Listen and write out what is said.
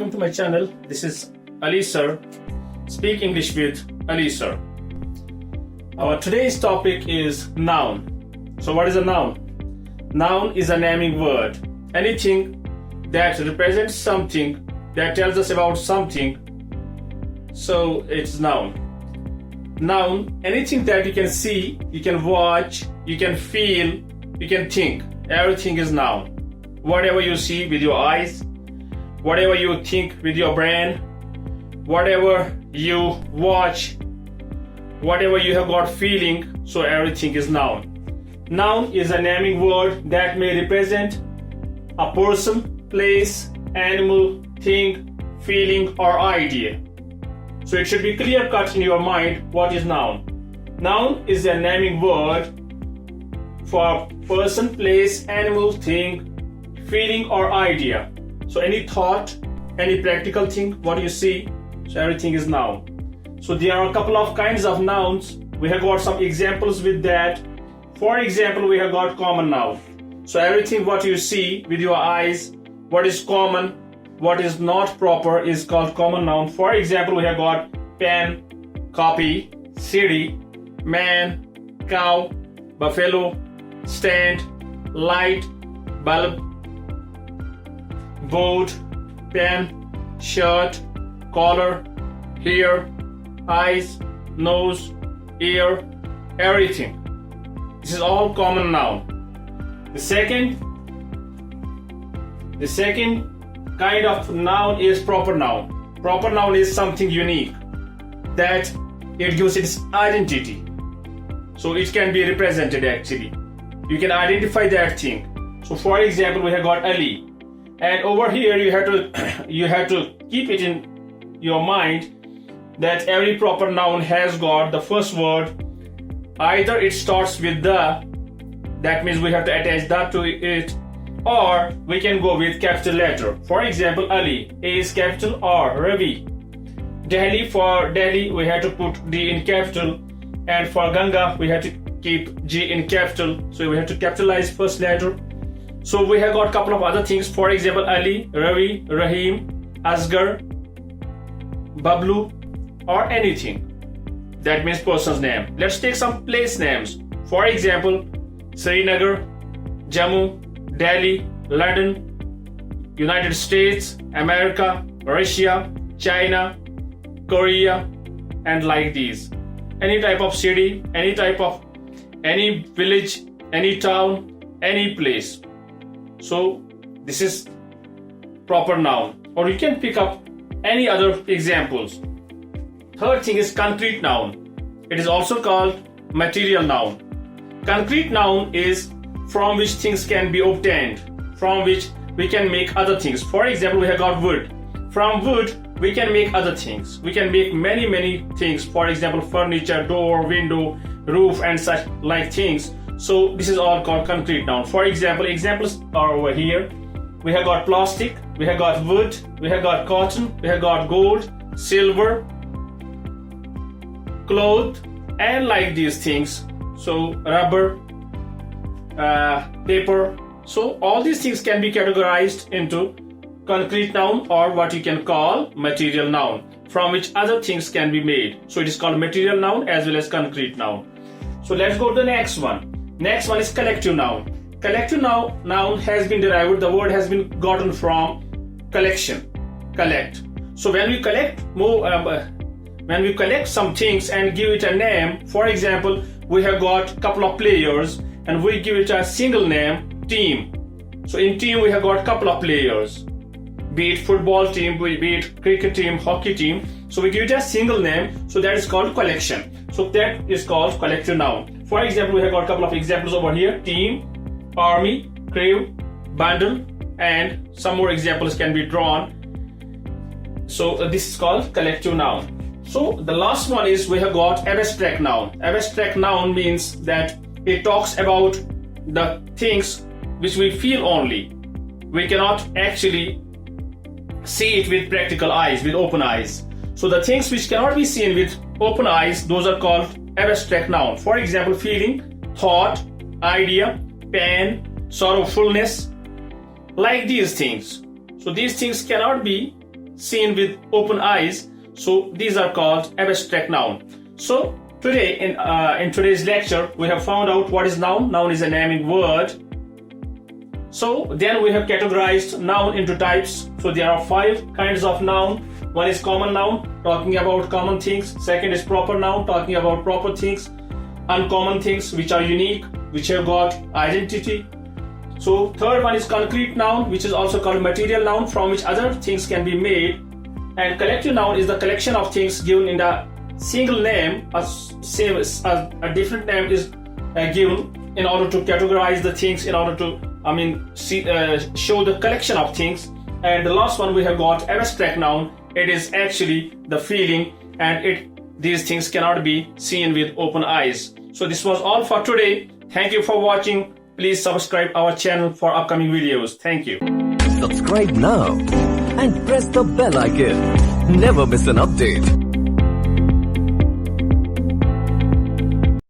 welcome to my channel. This is Ali Sir. Speak English with Ali Sir. Our today's topic is noun. So what is a noun? Noun is a naming word. Anything that represents something, that tells us about something, so it's noun. Noun, anything that you can see, you can watch, you can feel, you can think. Everything is noun. Whatever you see with your eyes, whatever you think with your brain, whatever you watch, whatever you have got feeling, so everything is noun. Noun is a naming word that may represent a person, place, animal, thing, feeling, or idea. So it should be clear cut in your mind what is noun. Noun is a naming word for a person, place, animal, thing, feeling, or idea. So any thought, any practical thing, what you see, so everything is noun. So there are a couple of kinds of nouns. We have got some examples with that. For example, we have got common noun. So everything what you see with your eyes, what is common, what is not proper is called common noun. For example, we have got pen, copy, city, man, cow, buffalo, stand, light, bulb, board, pen, shirt, collar, hair, eyes, nose, ear, everything. This is all common noun. The second kind of noun is proper noun. Proper noun is something unique that it gives its identity. So it can be represented actually. You can identify that thing. So for example, we have got Ali. And over here you have to keep it in your mind that every proper noun has got the first word. Either it starts with the, that means we have to attach that to it, or we can go with capital letter. For example, Ali, A is capital, or Ravi. Delhi, for Delhi we have to put D in capital, and for Ganga we have to keep G in capital, so we have to capitalize first letter. So we have got a couple of other things. For example, Ali, Ravi, Rahim, Asgar, Bablu, or anything. That means person's name. Let's take some place names. For example, Srinagar, Jammu, Delhi, London, United States, America, Russia, China, Korea, and like these. Any type of city, any village, any town, any place. So this is proper noun, or you can pick up any other examples. Third thing is concrete noun. It is also called material noun. Concrete noun is from which things can be obtained, from which we can make other things. For example, we have got wood. From wood we can make other things. We can make many things. For example, furniture, door, window, roof, and such like things. So this is all called concrete noun. For example, examples are over here. We have got plastic, we have got wood, we have got cotton, we have got gold, silver, cloth, and like these things. So rubber, paper. So all these things can be categorized into concrete noun, or what you can call material noun, from which other things can be made. So it is called material noun as well as concrete noun. So let's go to the next one. Next one is collective noun. Collective noun has been derived, the word has been gotten from collection, collect. So when we collect some things and give it a name, for example, we have got a couple of players and we give it a single name, team. So in team we have got a couple of players, be it football team, be it cricket team, hockey team. So we give it a single name, so that is called collection. So that is called collective noun. For example, we have got a couple of examples over here: team, army, crew, bundle, and some more examples can be drawn. So this is called collective noun. So the last one is we have got abstract noun. Abstract noun means that it talks about the things which we feel only. We cannot actually see it with practical eyes, with open eyes. So the things which cannot be seen with open eyes, those are called abstract noun. For example, feeling, thought, idea, pain, sorrowfulness, like these things. So these things cannot be seen with open eyes. So these are called abstract noun. So today in today's lecture we have found out what is noun. Noun is a naming word. So then we have categorized noun into types. So there are 5 kinds of noun. One is common noun, talking about common things. Second is proper noun, talking about proper things. Uncommon things which are unique, which have got identity. So third one is concrete noun, which is also called material noun, from which other things can be made. And collective noun is the collection of things given in a single name. A different name is given in order to categorize the things, in order to show the collection of things. And the last one we have got abstract noun. It is actually the feeling, and these things cannot be seen with open eyes. So this was all for today. Thank you for watching. Please subscribe our channel for upcoming videos. Thank you. Subscribe now and press the bell icon. Never miss an update.